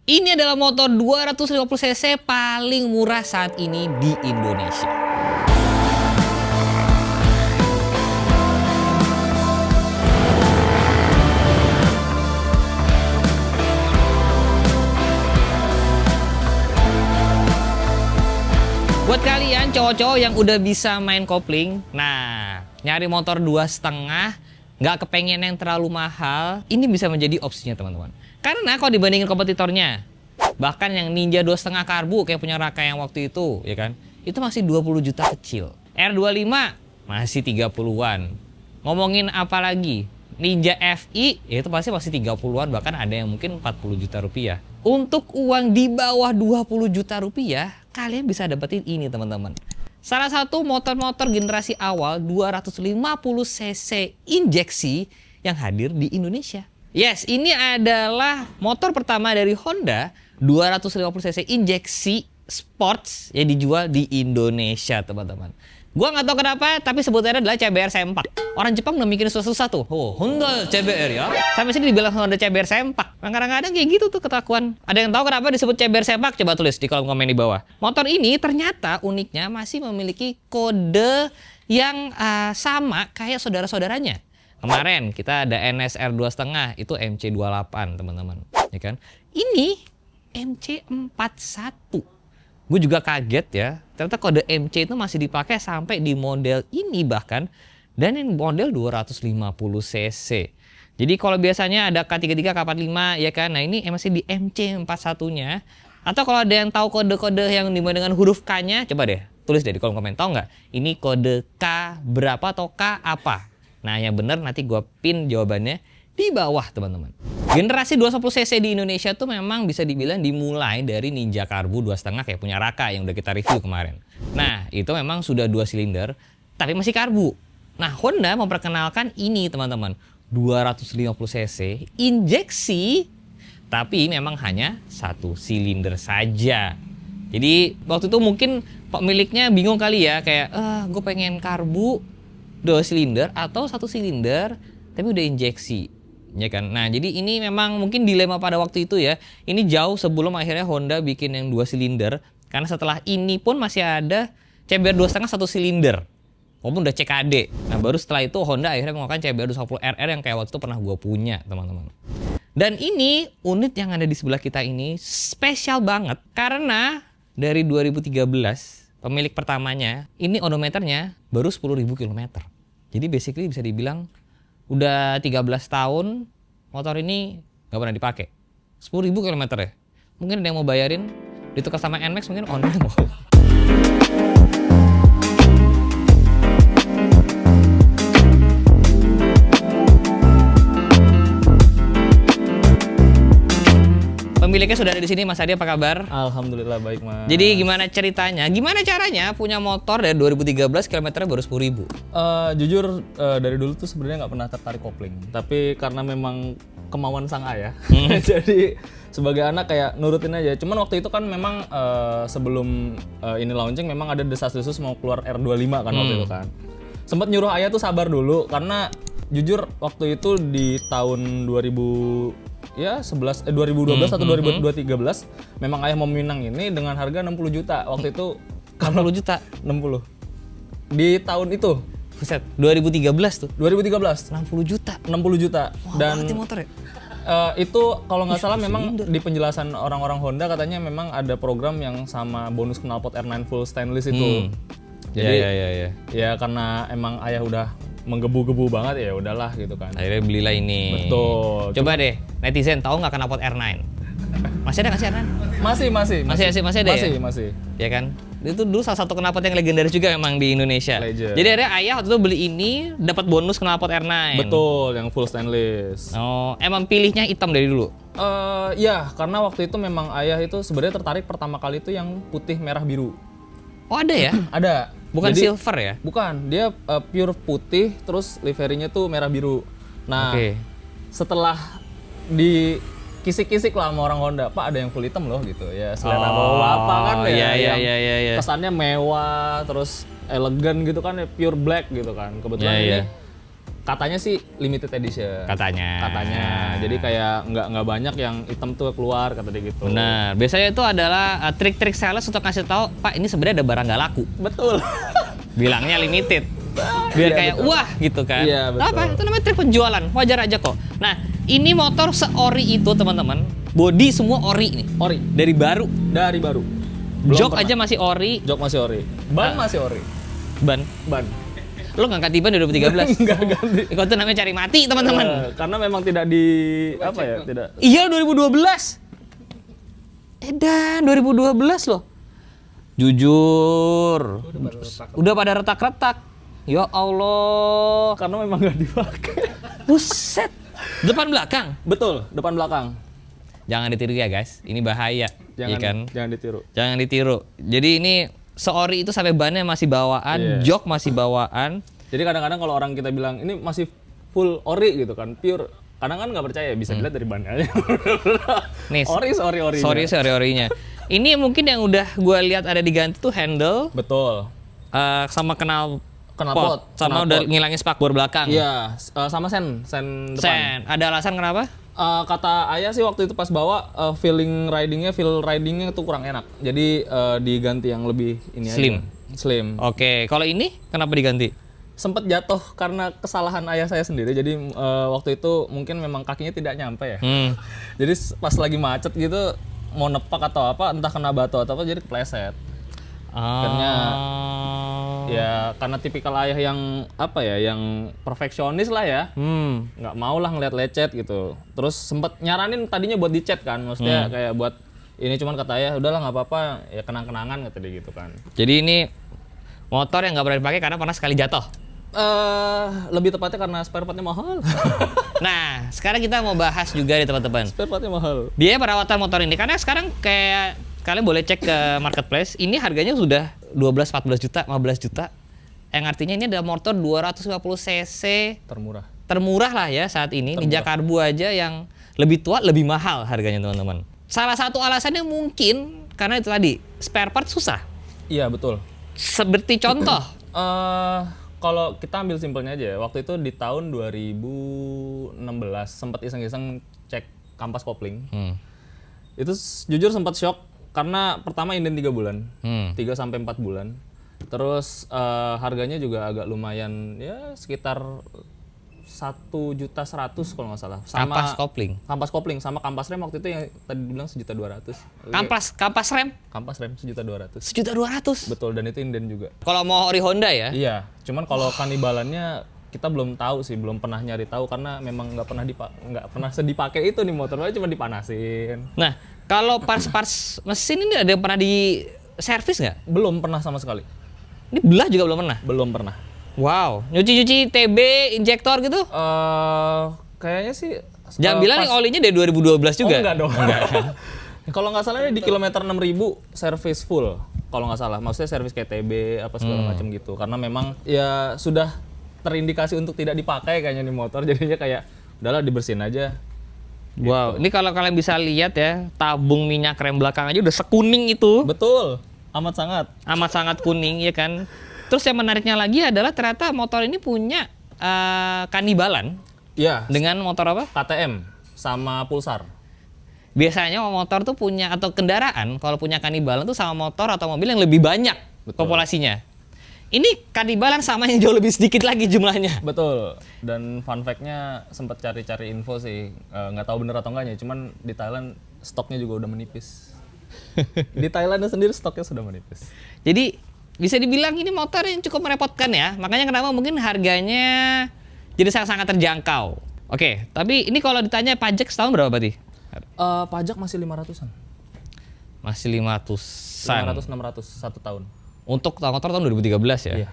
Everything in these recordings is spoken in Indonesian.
Ini adalah motor 250 cc paling murah saat ini di Indonesia. Buat kalian cowok-cowok yang udah bisa main kopling, nah nyari motor 2,5 nggak kepengen yang terlalu mahal, ini bisa menjadi opsinya teman-teman. Karena kalau dibandingin kompetitornya, bahkan yang Ninja 2,5 karbu kayak punya Raka yang waktu itu, ya kan, itu masih 20 juta kecil. R25 masih 30-an. Ngomongin apa lagi? Ninja FI ya itu pasti masih 30-an, bahkan ada yang mungkin 40 juta rupiah. Untuk uang di bawah 20 juta rupiah, kalian bisa dapetin ini teman-teman. Salah satu motor-motor generasi awal 250 cc injeksi yang hadir di Indonesia. Yes, ini adalah motor pertama dari Honda 250 cc injeksi sports yang dijual di Indonesia, teman-teman. Gua nggak tahu kenapa, tapi sebutannya adalah CBR sempak. Orang Jepang udah mikirin susah-susah tuh. Oh, Honda CBR ya. Sampai sini dibilang Honda CBR sempak. Kadang-kadang kayak gitu tuh ketakuan. Ada yang tahu kenapa disebut CBR sempak? Coba tulis di kolom komen di bawah. Motor ini ternyata uniknya masih memiliki kode yang sama kayak saudara-saudaranya. Kemarin kita ada NSR 2,5, itu MC28 teman-teman, ya kan? Ini MC41. Gue juga kaget ya, ternyata kode MC itu masih dipakai sampai di model ini bahkan, dan ini model 250 cc. Jadi kalau biasanya ada K33, K45 ya kan, nah ini masih di MC41-nya. Atau kalau ada yang tahu kode-kode yang dimulai dengan huruf K-nya, coba deh tulis deh di kolom komen, tahu nggak? Ini kode K berapa atau K apa? Nah yang bener nanti gue pin jawabannya di bawah teman-teman. Generasi 250 cc di Indonesia tuh memang bisa dibilang dimulai dari Ninja karbu 2,5 kayak punya Raka yang udah kita review kemarin. Nah itu memang sudah 2 silinder tapi masih karbu. Nah Honda memperkenalkan ini teman-teman, 250 cc injeksi tapi memang hanya 1 silinder saja. Jadi waktu itu mungkin pemiliknya bingung kali ya, kayak gue pengen karbu 2 silinder atau 1 silinder tapi udah injeksi, ya kan? Nah jadi ini memang mungkin dilema pada waktu itu ya. Ini jauh sebelum akhirnya Honda bikin yang 2 silinder, karena setelah ini pun masih ada CBR 2,5 1 silinder walaupun udah CKD. Nah baru setelah itu Honda akhirnya mengeluarkan CBR 250 RR yang kayak waktu itu pernah gue punya teman-teman. Dan ini unit yang ada di sebelah kita ini spesial banget karena dari 2013 pemilik pertamanya ini odometernya baru 10.000 km. Jadi basically bisa dibilang udah 13 tahun motor ini nggak pernah dipakai. 10.000 km ya. Mungkin ada yang mau bayarin ditukar sama NMAX, mungkin online mau. Pemiliknya sudah ada di sini, Mas Adi, apa kabar? Alhamdulillah baik, Mas. Jadi gimana ceritanya? Gimana caranya punya motor dari 2013 kilometernya baru 10.000? Jujur dari dulu tuh sebenarnya nggak pernah tertarik kopling, tapi karena memang kemauan sang ayah, jadi sebagai anak kayak nurutin aja. Cuman waktu itu kan memang sebelum ini launching memang ada desas-desus mau keluar R25 kan waktu itu kan. Sempat nyuruh ayah tuh sabar dulu karena jujur waktu itu di tahun 2012 atau 2013 memang ayah mau minang ini dengan harga 60 juta waktu itu. 60 juta? 60 di tahun itu. Buset, 2013 tuh? 2013 60 juta? 60 juta. Wah, dan motor ya? Itu kalau nggak salah memang di penjelasan orang-orang Honda katanya memang ada program yang sama bonus knalpot R9 full stainless itu. Jadi ya karena emang ayah udah menggebu-gebu banget ya udahlah gitu kan. Akhirnya belilah ini. Betul. Coba deh netizen tahu nggak knalpot R9? Masih ada nggak sih R9? Masih ada ya? Masih. Ya kan? Itu dulu salah satu knalpot yang legendaris juga memang di Indonesia. Legend. Jadi akhirnya ayah waktu itu beli ini dapat bonus knalpot R9. Betul, yang full stainless. Oh, emang pilihnya hitam dari dulu? Ya, karena waktu itu memang ayah itu sebenarnya tertarik pertama kali itu yang putih merah biru. Oh ada ya? Ada. Bukan Jadi, silver ya? Bukan, dia pure putih, terus liverynya tuh merah biru. Nah, setelah di kisik-kisik lah sama orang Honda, Pak ada yang full hitam loh gitu ya, selera bawa apa kan ya, yang kesannya mewah, terus elegan gitu kan, pure black gitu kan. Kebetulan ini Katanya sih limited edition. Katanya. Jadi kayak nggak banyak yang item tuh keluar kata dia gitu. Benar. Biasanya itu adalah trik-trik sales untuk kasih tahu, Pak, ini sebenarnya ada barang nggak laku. Betul. Bilangnya limited. Biar Iya, kayak betul. wah gitu kan. Iya, betul. Apa? Itu namanya trik penjualan. Wajar aja kok. Nah, ini motor seori itu, teman-teman. Body semua ori nih. Ori. Dari baru. Dari baru. Belum Jok pernah. aja masih ori. Jok masih ori. Ban masih ori. Ban. Ban. Lo ngangkat ban di 2013. Enggak ganti. Itu namanya cari mati, teman-teman. Karena memang tidak di apa ya, tidak. Iya 2012. Edan 2012 loh. Jujur. Udah pada retak-retak. Ya Allah. Karena memang nggak dipakai. Buset. Depan belakang. Betul, depan belakang. Jangan ditiru ya guys. Ini bahaya. Iya kan? Jangan ditiru. Jangan ditiru. Jadi ini seori itu sampai bannya masih bawaan, Iya. jok masih bawaan. Jadi kadang-kadang kalau orang kita bilang ini masih full ori gitu kan, pure. Kadang kan nggak percaya, bisa dilihat dari bannya aja. Nih, ori. Sorry-orinya. Ini mungkin yang udah gue lihat ada diganti tuh handle Betul. sama knalpot, sama knalpot. udah ngilangin spakbor belakang. Iya, sama sen depan. Sen, ada alasan kenapa? Kata ayah sih waktu itu pas bawa feel ridingnya tuh kurang enak. Jadi diganti yang lebih ini Slim. aja. Slim. Oke, kalau ini kenapa diganti? Sempet jatuh karena kesalahan ayah saya sendiri. Jadi waktu itu mungkin memang kakinya tidak nyampe ya. Jadi pas lagi macet gitu mau nepak atau apa, entah kena batu atau apa, jadi kepleset. Akhirnya ya karena tipikal ayah yang apa ya, yang perfeksionis lah ya. Nggak mau lah ngeliat lecet gitu. Terus sempet nyaranin tadinya buat dicet kan, maksudnya kayak buat ini, cuman kata ayah udahlah nggak apa-apa, ya kenang-kenangan kata dia gitu kan. Jadi ini motor yang nggak pernah dipakai karena pernah sekali jatuh. Lebih tepatnya karena spare partnya mahal. Nah, sekarang kita mau bahas juga nih teman-teman. Spare partnya mahal. Biaya perawatan motor ini, karena sekarang kayak kalian boleh cek ke marketplace, ini harganya sudah 12, 14 juta, 15 juta. Yang artinya ini ada motor 250 cc termurah lah ya saat ini. Ninja Karbu aja yang lebih tua lebih mahal harganya teman-teman. Salah satu alasannya mungkin karena itu tadi spare part susah. Iya betul. Seperti contoh. Kalau kita ambil simpelnya aja, waktu itu di tahun 2016 sempat iseng-iseng cek kampas kopling. Itu jujur sempat shock karena pertama inden 3 bulan, 3 sampai 4 bulan. Terus harganya juga agak lumayan ya sekitar 1.100.000 kalau nggak salah. Sama kampas kopling sama kampas rem waktu itu yang tadi bilang 1.200.000. Kampas rem? Kampas rem 1.200.000. 1.200.000. Betul, dan itu inden juga. Kalau mau ori Honda ya? Iya, cuman kalau kanibalannya kita belum tahu sih, belum pernah nyari tahu karena memang nggak pernah dipakai itu nih motor, cuma dipanasin. Nah, kalau parts mesin ini ada yang pernah di servis nggak? Belum pernah sama sekali. Ini belah juga belum pernah? Belum pernah. Wow, nyuci-nyuci TB, injektor gitu? Kayaknya sih. Jangan bilang nih olinya dari 2012 juga? Oh, enggak dong. Kalau nggak salah ini di kilometer 6.000 servis full. Kalau nggak salah, maksudnya servis kayak TB apa segala macam gitu. Karena memang ya sudah terindikasi untuk tidak dipakai kayaknya nih motor, jadinya kayak udahlah dibersihin aja. Wow, ini kalau kalian bisa lihat ya, tabung minyak rem belakang aja udah sekuning itu. Betul, amat sangat kuning ya kan. Terus yang menariknya lagi adalah ternyata motor ini punya kanibalan. Iya. Dengan motor apa? KTM sama Pulsar. Biasanya motor tuh punya, atau kendaraan kalau punya kanibalan tuh sama motor atau mobil yang lebih banyak populasinya. Ini kanibalan sama yang jauh lebih sedikit lagi jumlahnya. Betul. Dan fun fact-nya sempat cari-cari info sih, nggak tahu bener atau enggaknya. Cuman di Thailand stoknya juga udah menipis. Di Thailand sendiri stoknya sudah menipis. Jadi bisa dibilang ini motor yang cukup merepotkan ya. Makanya kenapa mungkin harganya jadi sangat-sangat terjangkau. Oke, tapi ini kalau ditanya pajak setahun berapa berarti? Pajak masih 500-an. Masih 500-an. 500-600 1 tahun. Untuk motor tahun 2013 ya? Iya.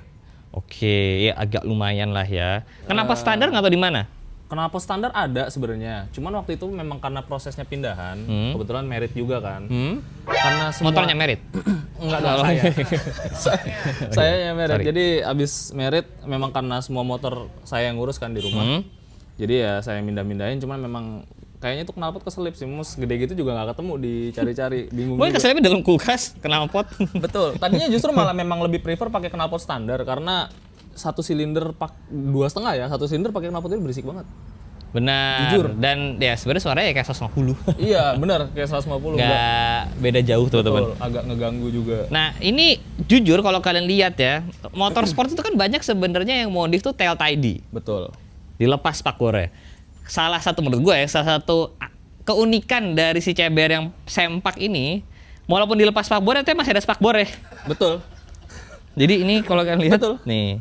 Oke, ya agak lumayan lah ya. Kenapa standar nggak tahu di mana? Kenapa standar ada sebenarnya. Cuman waktu itu memang karena prosesnya pindahan, kebetulan merit juga kan. Karena semua motornya merit? Enggak dong, saya yang merit. Jadi abis merit memang karena semua motor saya yang ngurus kan di rumah. Jadi ya saya mindah-mindahin, cuman memang kayaknya itu knalpot keselip sih, mus gede gitu juga nggak ketemu, dicari-cari, bingung. Woi, keselipnya dalam kulkas, knalpot. Betul. Tadinya justru malah memang lebih prefer pakai knalpot standar karena satu silinder 2,5 ya, satu silinder pakai knalpot itu berisik banget. Benar. Jujur. Dan ya sebenarnya suaranya ya kayak 150. Iya, benar kayak 150. Nggak beda jauh tuh teman. Betul, agak ngeganggu juga. Nah ini jujur kalau kalian lihat ya, motorsport itu kan banyak sebenarnya yang modif tuh tail tidy, Betul. dilepas spakbornya. Salah satu menurut gue ya, salah satu keunikan dari si CBR yang sempak ini, walaupun dilepas spakbornya itu masih ada spakbor ya. Betul. Jadi ini kalau kalian lihat, Betul. nih,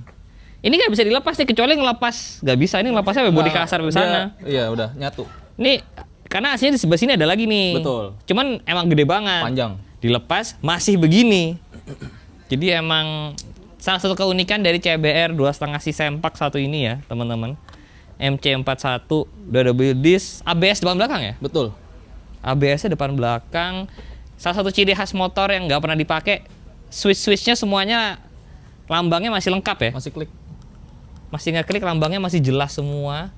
ini nggak bisa dilepas nih kecuali ngelepas, nggak bisa ini ngelepasnya sampai bodi kasar di sana. Iya, udah nyatu. Nih karena aslinya di sebelah sini ada lagi nih. Betul. Cuman emang gede banget. Panjang. Dilepas masih begini. Jadi emang salah satu keunikan dari CBR 2,5 si sempak satu ini ya teman-teman. MC41 udah ada build disc, ABS depan belakang ya? Betul. ABS-nya depan belakang. Salah satu ciri khas motor yang nggak pernah dipakai, switch-switchnya semuanya lambangnya masih lengkap ya? Masih klik. Masih ngeklik, lambangnya masih jelas semua.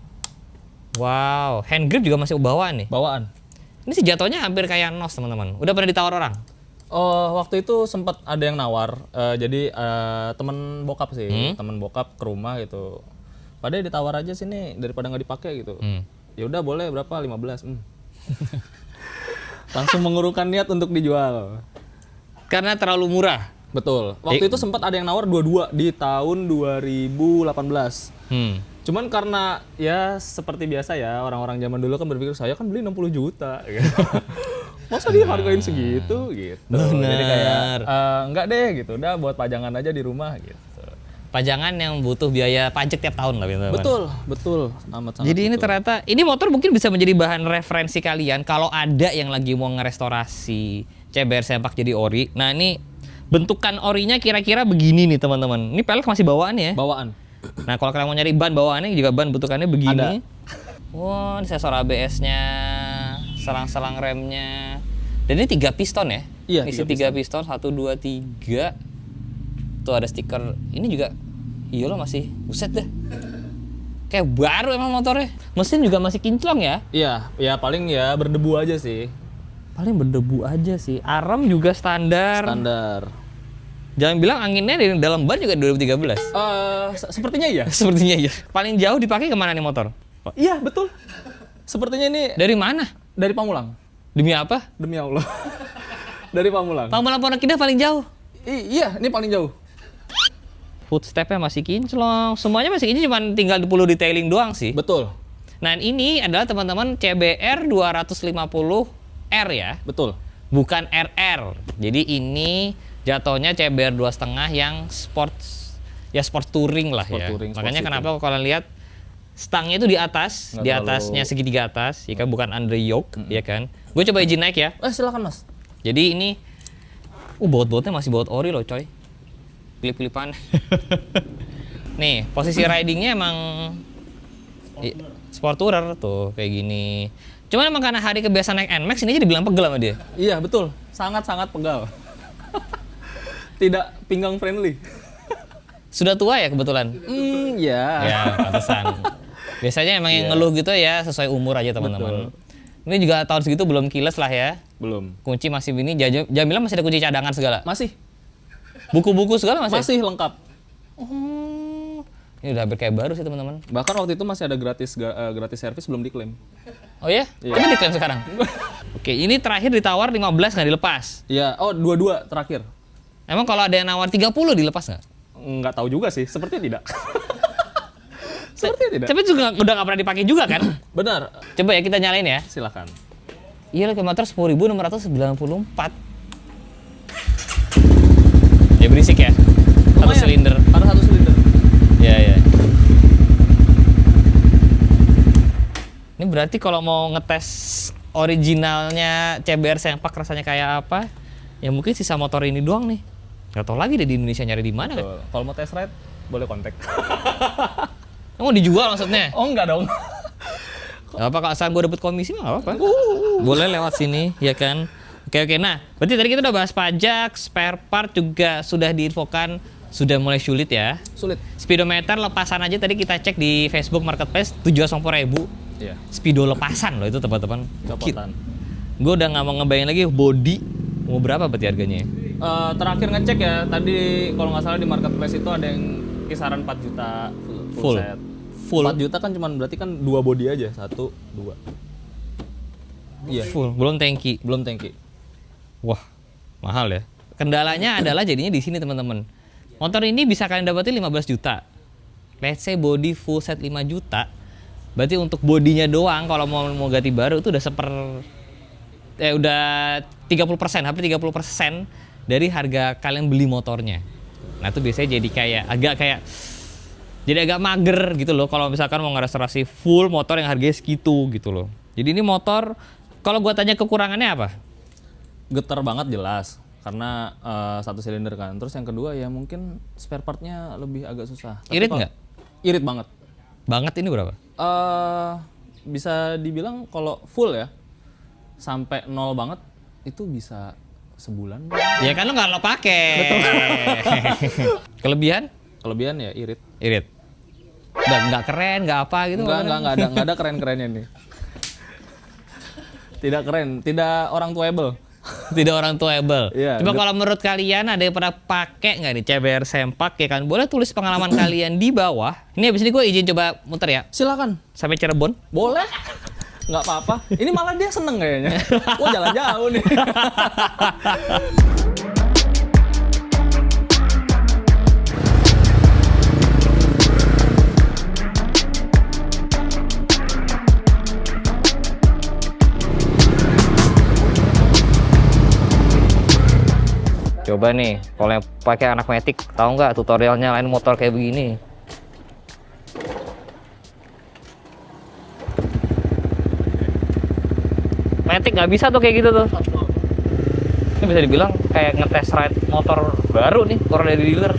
Wow, hand grip juga masih bawaan nih. Bawaan. Ini sih jatuhnya hampir kayak NOS teman-teman. Udah pernah ditawar orang? Oh, waktu itu sempat ada yang nawar. Jadi temen bokap sih, temen bokap ke rumah gitu. Padahal ditawar aja sini daripada nggak dipakai gitu. Ya udah boleh berapa? 15. Langsung mengurungkan niat untuk dijual. Karena terlalu murah. Betul. Waktu itu sempat ada yang nawar 22 di tahun 2018. Cuman karena ya seperti biasa ya orang-orang zaman dulu kan berpikir saya kan beli 60 juta. Masa dia hargain segitu gitu. Jadi kayak enggak deh gitu. Udah buat pajangan aja di rumah gitu. Pajangan yang butuh biaya pajak tiap tahun lah teman-teman. Betul. Amat-amat. Jadi ini betul. ternyata ini motor mungkin bisa menjadi bahan referensi kalian kalau ada yang lagi mau ngerestorasi CBR sempak jadi ori. Nah ini bentukan orinya kira-kira begini nih teman-teman. Ini pelek masih bawaan ya. Bawaan. Nah kalau kalian mau nyari ban bawaannya juga ban bentukannya begini. Ada. Wah ini sensor ABS-nya, selang-selang remnya. Dan ini 3 piston ya? Iya, Isi 3 piston, 1, 2, 3. Tuh ada stiker, ini juga, iya loh masih, buset deh. Kayak baru emang motornya. Mesin juga masih kinclong ya? Iya, ya paling ya berdebu aja sih. Paling berdebu aja sih. Arem juga standar. Standar. Jangan bilang anginnya di dalam ban juga 2013. Sepertinya iya. Sepertinya iya. Paling jauh dipakai kemana nih motor? Iya, betul. Sepertinya ini Dari mana? dari Pamulang. Demi apa? Demi Allah. Dari Pamulang. Pamulang Pondok Indah paling jauh. Iya, ini paling jauh. Footstep-nya masih kinclong. Semuanya masih kinclong, cuma tinggal 10 detailing doang sih. Betul. Nah ini adalah teman-teman CBR 250R ya. Betul. Bukan RR. Jadi ini jatuhnya CBR 2,5 yang sports, ya sport touring lah Sport ya. touring, Makanya sport kenapa kalau kalian lihat stangnya itu di atas, Nggak di terlalu- atasnya segitiga atas, ya kan bukan under yoke, ya kan. Gue coba izin naik ya. Silakan Mas. Jadi ini, baut-bautnya masih baut ori loh coy. Klip-klipan. Nih, posisi ridingnya emang sport tourer tuh kayak gini. Cuman emang karena hari kebiasaan naik NMAX ini aja dibilang pegel sama dia. Iya, betul. Sangat-sangat pegal. Tidak pinggang friendly. Sudah tua ya kebetulan. Ya. Ya, pantesan. Biasanya emang yang ngeluh gitu ya sesuai umur aja teman-teman. Ini juga tahun segitu belum keyless lah ya. Belum. Kunci masih ini, jamilah masih ada kunci cadangan segala. Masih. Buku-buku segala masih. Masih lengkap. Oh, ini udah hampir kayak baru sih teman-teman. Bahkan waktu itu masih ada gratis servis belum diklaim. Oh ya? Tapi diklaim sekarang. Oke, ini terakhir ditawar 15 nggak dilepas. Iya, 22 terakhir. Emang kalau ada yang nawar 30 dilepas nggak? Nggak tahu juga sih, sepertinya tidak. Sepertinya tidak. Tapi juga udah nggak pernah dipakai juga kan? Benar. Coba ya kita nyalain ya. Silakan. Iya loh, kilometer 10.694. Ya berisik ya. Satu Lumayan. silinder. Ada satu silinder. Ya. Ini berarti kalau mau ngetes originalnya CBR sempak rasanya kayak apa? Ya mungkin sisa motor ini doang nih. Gak tau lagi deh di Indonesia nyari di mana kan? Betul. Kalau mau test ride, boleh kontak. Mau dijual maksudnya? Oh, enggak dong. Gak apa, kalau asal gue dapet komisi mah gak apa. Boleh lewat sini, ya kan? Oke. Nah, berarti tadi kita udah bahas pajak, spare part juga sudah diinfokan sudah mulai sulit ya. Sulit. Speedometer lepasan aja tadi kita cek di Facebook Marketplace 780.000. Iya. Speedo lepasan loh itu teman-teman. Copotan. Gue udah nggak mau ngebayangin lagi body mau berapa berarti harganya? Terakhir ngecek ya, tadi kalau nggak salah di Marketplace itu ada yang kisaran 4 juta Full. set. Full. 4 juta kan cuman berarti kan 2 body aja, 1, 2. Iya, Full, belum tanki. belum tanki. Wah, mahal ya. Kendalanya adalah jadinya di sini teman-teman. Motor ini bisa kalian dapetin 15 juta. Let's say body full set 5 juta. Berarti untuk bodinya doang kalau mau ganti baru itu udah udah 30%, hampir 30% dari harga kalian beli motornya. Nah, itu biasanya jadi agak mager gitu loh kalau misalkan mau ngerestorasi full motor yang harganya segitu gitu loh. Jadi ini motor kalau gua tanya kekurangannya apa? Getar banget jelas karena 1 silinder kan. Terus yang kedua ya mungkin spare partnya lebih agak susah. Tapi Irit kalau- nggak? Irit banget. Banget ini berapa? Bisa dibilang kalau full ya sampai 0 banget itu bisa sebulan. Ya kan lo pakai. Kelebihan? Kelebihan ya irit. Irit. Nggak keren, nggak apa gitu. Enggak ada keren-kerennya nih. Tidak keren, tidak orang tuable. Tidak orang tuable. Iya, Coba kalau menurut kalian ada yang pernah pakai nggak nih CBR Sempak ya kan? Boleh tulis pengalaman kalian di bawah. Ini abis ini gue izin coba muter ya. Silakan. Sampai Cirebon. Boleh. Nggak apa-apa. Ini malah dia seneng kayaknya. Wah, jalan jauh nih. Coba nih, kalau yang pakai anak Matic, tahu nggak tutorialnya lain motor kayak begini? Matic nggak bisa tuh kayak gitu tuh. Ini bisa dibilang kayak ngetes ride motor baru nih, keluar dari dealer.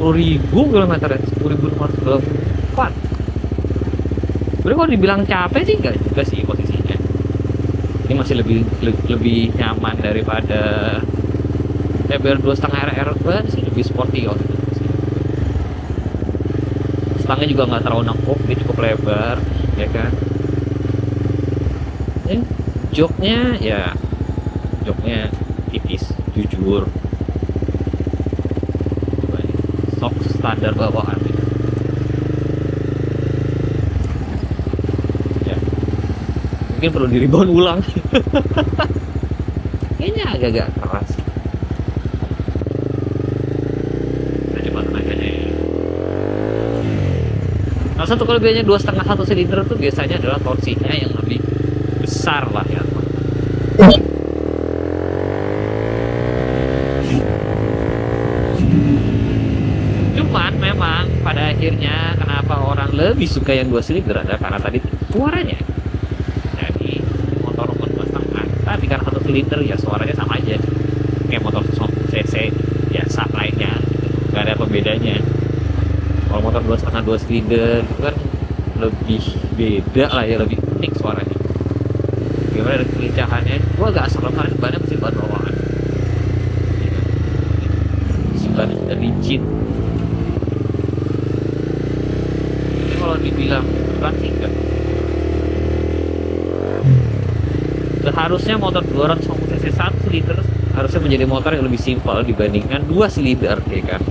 10.000 km ya, 10.524. Sebenarnya kalau dibilang capek sih nggak juga sih posisinya. Ini masih lebih nyaman daripada CBR 2,5 RR sih, lebih sporty kalau gitu. Stangnya juga nggak terlalu nengkuk, dia cukup lebar, ya kan. Joknya tipis, jujur. Coba ini, sok standar bawaan. Ya, mungkin perlu di rebound ulang. Kayaknya agak-agak keras. Kita coba tenaganya ya. Salah satu kelebihannya 2,5 1 silinder itu biasanya adalah torsinya yang lebih besar lah ya. Cuman memang pada akhirnya kenapa orang lebih suka yang 2 silinder adalah karena tadi suaranya. Jadi motor 2,5, tapi karena 1 silinder ya suaranya sama aja kayak motor 150 cc biasa lainnya, nggak ada pembedanya. Kalau motor 2,5 2 silinder itu kan lebih beda lah ya, lebih unik suaranya. Gimana dari kelincahannya? Gua agak serem karena bannya masih ban bawaan. Ban rigid. Ini kalau dibilang berat sih enggak. Seharusnya motor 250 cc 1 silinder harusnya menjadi motor yang lebih simpel dibandingkan 2 silinder, ya kan.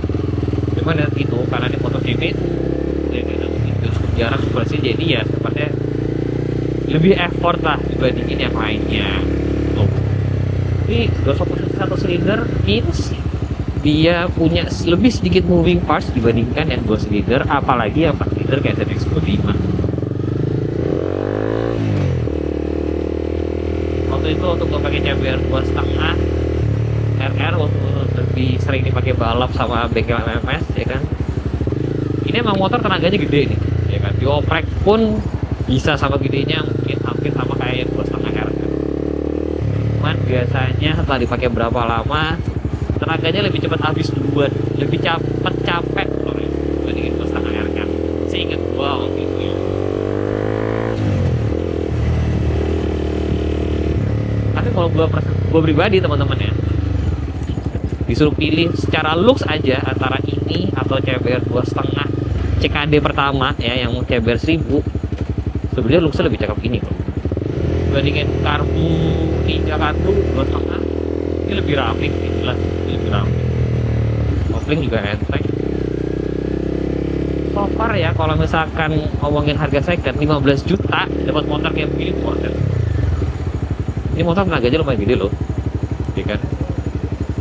Cuman itu karena ini motor GP itu jarang seperti, jadi ya sepertinya lebih effort lah dibandingin yang lainnya. Ini 250 cc 1 silinder means dia punya lebih sedikit moving parts dibandingkan yang 2 silinder, apalagi yang 4 silinder kayak ZX25. Waktu itu untuk gue pakai CBR 2,5 RR waktu lebih sering dipakai balap sama bengkel MMS, ya kan. Ini emang motor tenaganya gede nih, ya kan. Dioprek pun bisa sama gedenya, mungkin hampir sama kayak yang 2,5 RR. Cuman biasanya setelah dipakai berapa lama tenaganya lebih cepat habis duluan, lebih cepat capek dibandingin 2,5 RR. Seingat gua waktu itu ya. Tapi kalau gua pribadi teman-teman ya, disuruh pilih secara looks aja antara ini atau CBR 2,5 CKD pertama ya, yang CBR 1000, sebenarnya looksnya lebih cakep ini kok. Dibandingin karbu Ninja Karbu 2,5, ini lebih rapi, jelas lebih rapi. Kopling juga enteng. so far ya, kalau misalkan ngomongin harga second 15 juta dapat motor kayak begini worth it. Ini motor tenaganya lumayan gede loh, ya kan?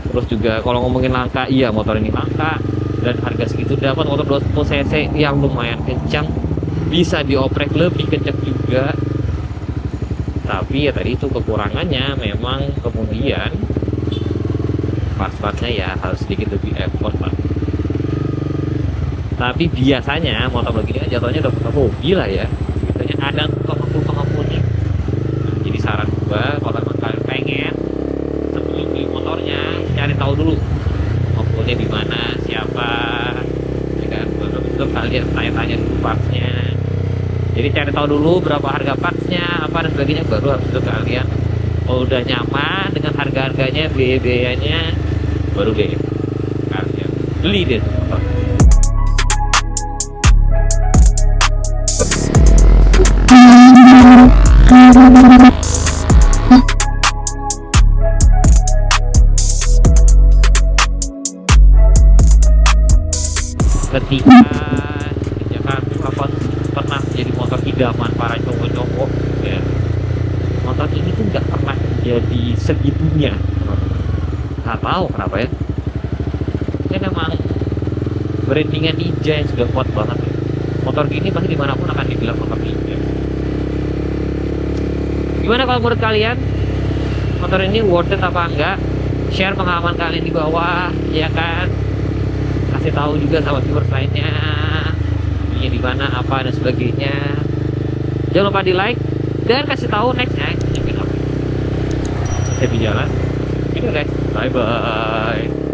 Terus juga kalau ngomongin langka, iya motor ini langka, dan harga segitu dapat motor 210 cc yang lumayan kencang, bisa dioprek lebih kencang juga. Tapi ya tadi itu kekurangannya memang kemudian pas-pasnya ya harus sedikit lebih effort lah. Tapi biasanya motor begini kan jatuhnya udah bukan hobi lah ya, biasanya ada pengepul-pengepulnya. Nah, jadi saran gua kalau emang kalian pengen sebelum beli motornya cari tahu dulu pengepulnya di mana, siapa, ya kan? Belum kalian tanya-tanya dulu partsnya. Jadi cari tahu dulu berapa harga partsnya, apa dan sebagainya, baru habis itu kalian kalau udah nyaman dengan harga-harganya, biaya-biayanya, baru deh kalian beli deh motor. Ketika di Jakarta pernah jadi motor idaman para cowok-cowok ya, motor ini tuh nggak pernah jadi segitunya, nggak tahu kenapa ya. Ini memang brandingan ninja yang sudah kuat banget ya. Motor gini pasti dimanapun akan dibilang motor ninja. Gimana kalau menurut kalian, motor ini worth it apa enggak? Share pengalaman kalian di bawah, ya kan? Kasih tahu juga sama viewers lainnya ini di mana, apa dan sebagainya. Jangan lupa di like dan kasih tahu nextnya saya di jalan. Gitu guys, bye bye.